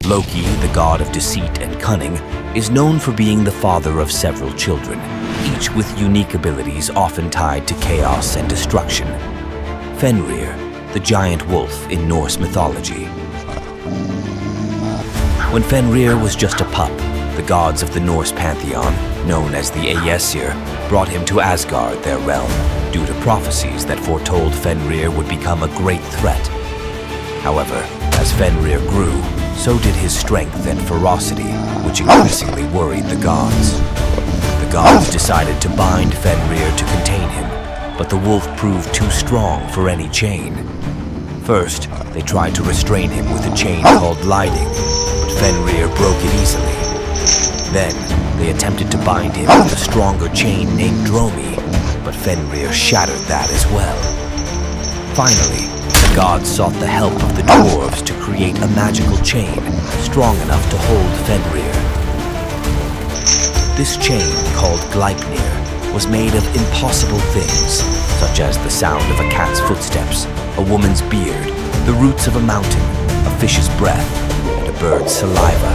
Loki, the god of deceit and cunning, is known for being the father of several children, each with unique abilities often tied to chaos and destruction. Fenrir, the giant wolf in Norse mythology. When Fenrir was just a pup, the gods of the Norse pantheon, known as the Aesir, brought him to Asgard, their realm, due to prophecies that foretold Fenrir would become a great threat. However, as Fenrir grew, so did his strength and ferocity, which increasingly worried the gods. The gods decided to bind Fenrir to contain him, but the wolf proved too strong for any chain. First, they tried to restrain him with a chain called Liding, but Fenrir broke it easily. Then, they attempted to bind him with a stronger chain named Dromi, but Fenrir shattered that as well. Finally, the gods sought the help of the dwarves to create a magical chain strong enough to hold Fenrir. This chain, called Gleipnir, was made of impossible things, such as the sound of a cat's footsteps, a woman's beard, the roots of a mountain, a fish's breath, and a bird's saliva.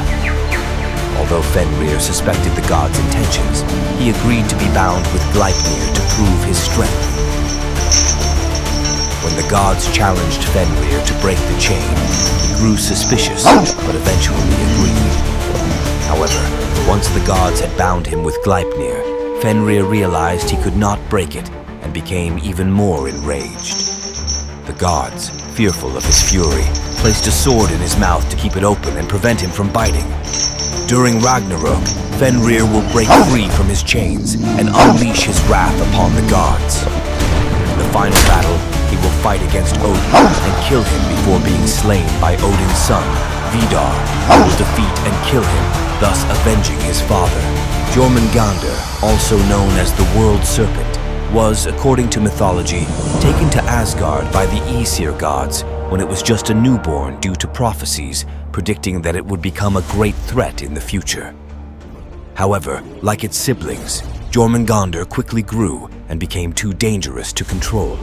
Although Fenrir suspected the god's intentions, he agreed to be bound with Gleipnir to prove his strength. When the gods challenged Fenrir to break the chain, he grew suspicious, but eventually agreed. However, once the gods had bound him with Gleipnir, Fenrir realized he could not break it and became even more enraged. The gods, fearful of his fury, placed a sword in his mouth to keep it open and prevent him from biting. During Ragnarok, Fenrir will break free from his chains and unleash his wrath upon the gods. In the final battle, he will fight against Odin and kill him before being slain by Odin's son, Vidar, who will defeat and kill him, thus avenging his father. Jormungandr, also known as the World Serpent, was, according to mythology, taken to Asgard by the Aesir gods when it was just a newborn due to prophecies predicting that it would become a great threat in the future. However, like its siblings, Jormungandr quickly grew and became too dangerous to control.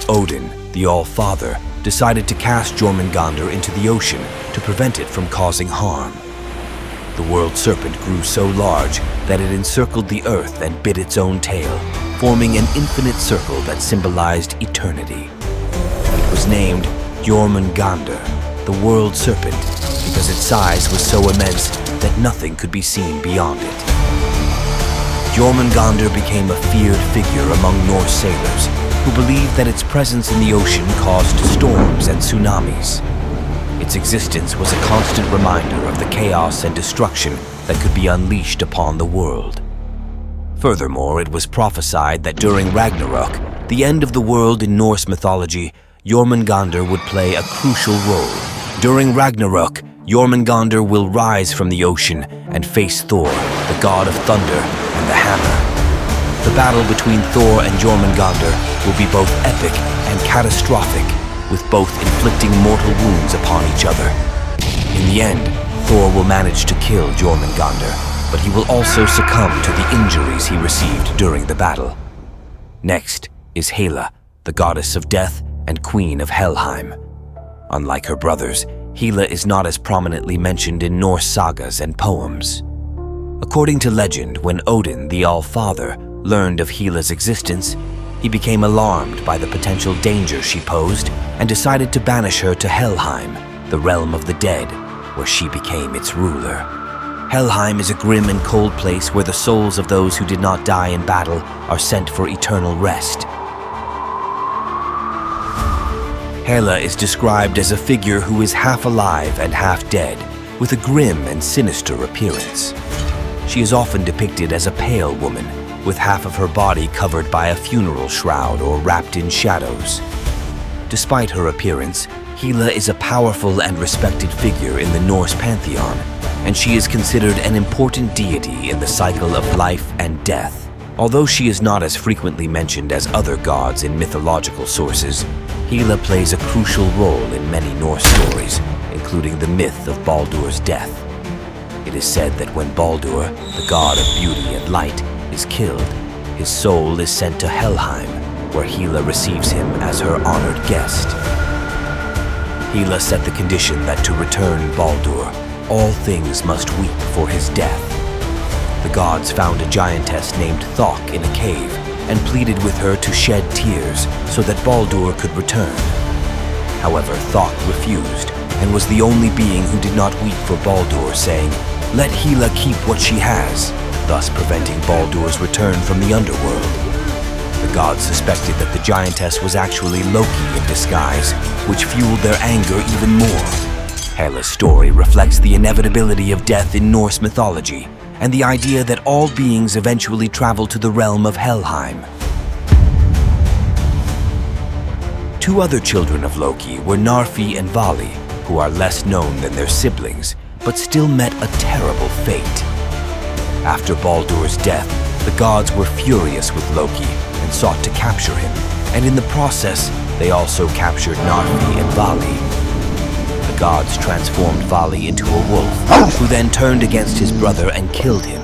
Odin, the All-Father, decided to cast Jormungandr into the ocean to prevent it from causing harm. The world serpent grew so large that it encircled the earth and bit its own tail, forming an infinite circle that symbolized eternity. It was named Jormungandr, the world serpent, because its size was so immense that nothing could be seen beyond it. Jormungandr became a feared figure among Norse sailors, who believed that its presence in the ocean caused storms and tsunamis. Its existence was a constant reminder of the chaos and destruction that could be unleashed upon the world. Furthermore, it was prophesied that during Ragnarok, the end of the world in Norse mythology, Jormungandr would play a crucial role. During Ragnarok, Jormungandr will rise from the ocean and face Thor, the god of thunder, and the hammer. The battle between Thor and Jormungandr will be both epic and catastrophic, with both inflicting mortal wounds upon each other. In the end, Thor will manage to kill Jormungandr, but he will also succumb to the injuries he received during the battle. Next is Hila, the goddess of death and queen of Helheim. Unlike her brothers, Hila is not as prominently mentioned in Norse sagas and poems. According to legend, when Odin, the All-Father, learned of Hila's existence, he became alarmed by the potential danger she posed and decided to banish her to Helheim, the realm of the dead, where she became its ruler. Helheim is a grim and cold place where the souls of those who did not die in battle are sent for eternal rest. Hela is described as a figure who is half alive and half dead, with a grim and sinister appearance. She is often depicted as a pale woman, with half of her body covered by a funeral shroud or wrapped in shadows. Despite her appearance, Hela is a powerful and respected figure in the Norse pantheon, and she is considered an important deity in the cycle of life and death. Although she is not as frequently mentioned as other gods in mythological sources, Hela plays a crucial role in many Norse stories, including the myth of Baldur's death. It is said that when Baldur, the god of beauty and light, is killed, his soul is sent to Helheim, where Hila receives him as her honored guest. Hila set the condition that to return Baldur, all things must weep for his death. The gods found a giantess named Thok in a cave and pleaded with her to shed tears so that Baldur could return. However, Thok refused and was the only being who did not weep for Baldur, saying, "Let Hila keep what she has," thus preventing Baldur's return from the underworld. The gods suspected that the giantess was actually Loki in disguise, which fueled their anger even more. Hela's story reflects the inevitability of death in Norse mythology and the idea that all beings eventually travel to the realm of Helheim. Two other children of Loki were Narfi and Vali, who are less known than their siblings, but still met a terrible fate. After Baldur's death, the gods were furious with Loki and sought to capture him, and in the process, they also captured Narfi and Vali. The gods transformed Vali into a wolf, who then turned against his brother and killed him.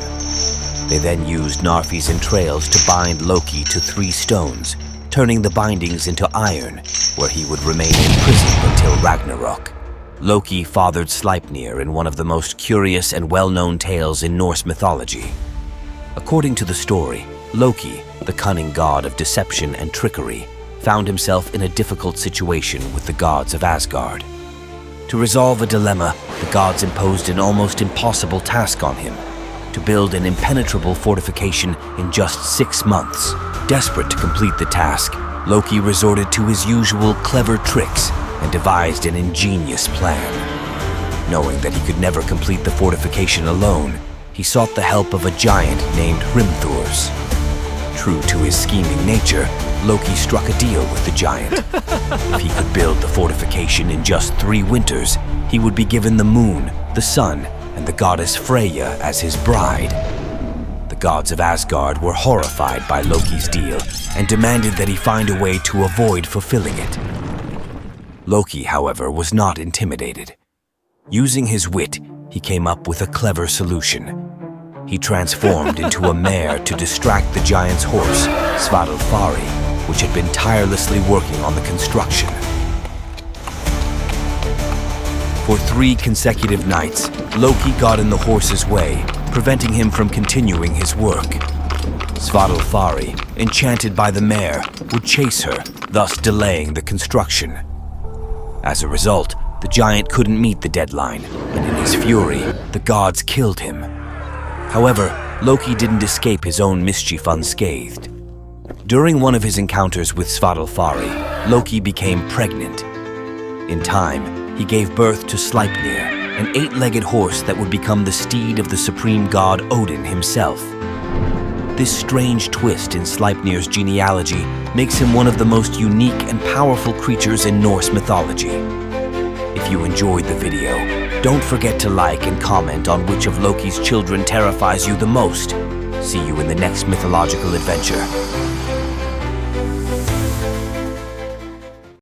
They then used Narfi's entrails to bind Loki to 3 stones, turning the bindings into iron, where he would remain imprisoned until Ragnarok. Loki fathered Sleipnir in one of the most curious and well-known tales in Norse mythology. According to the story, Loki, the cunning god of deception and trickery, found himself in a difficult situation with the gods of Asgard. To resolve a dilemma, the gods imposed an almost impossible task on him: to build an impenetrable fortification in just 6 months. Desperate to complete the task, Loki resorted to his usual clever tricks and devised an ingenious plan. Knowing that he could never complete the fortification alone, he sought the help of a giant named Hrimthurs. True to his scheming nature, Loki struck a deal with the giant. If he could build the fortification in just 3 winters, he would be given the moon, the sun, and the goddess Freyja as his bride. The gods of Asgard were horrified by Loki's deal and demanded that he find a way to avoid fulfilling it. Loki, however, was not intimidated. Using his wit, he came up with a clever solution. He transformed into a mare to distract the giant's horse, Svadilfari, which had been tirelessly working on the construction. For 3 consecutive nights, Loki got in the horse's way, preventing him from continuing his work. Svadilfari, enchanted by the mare, would chase her, thus delaying the construction. As a result, the giant couldn't meet the deadline, and in his fury, the gods killed him. However, Loki didn't escape his own mischief unscathed. During one of his encounters with Svadilfari, Loki became pregnant. In time, he gave birth to Sleipnir, an 8-legged horse that would become the steed of the supreme god Odin himself. This strange twist in Sleipnir's genealogy makes him one of the most unique and powerful creatures in Norse mythology. If you enjoyed the video, don't forget to like and comment on which of Loki's children terrifies you the most. See you in the next mythological adventure.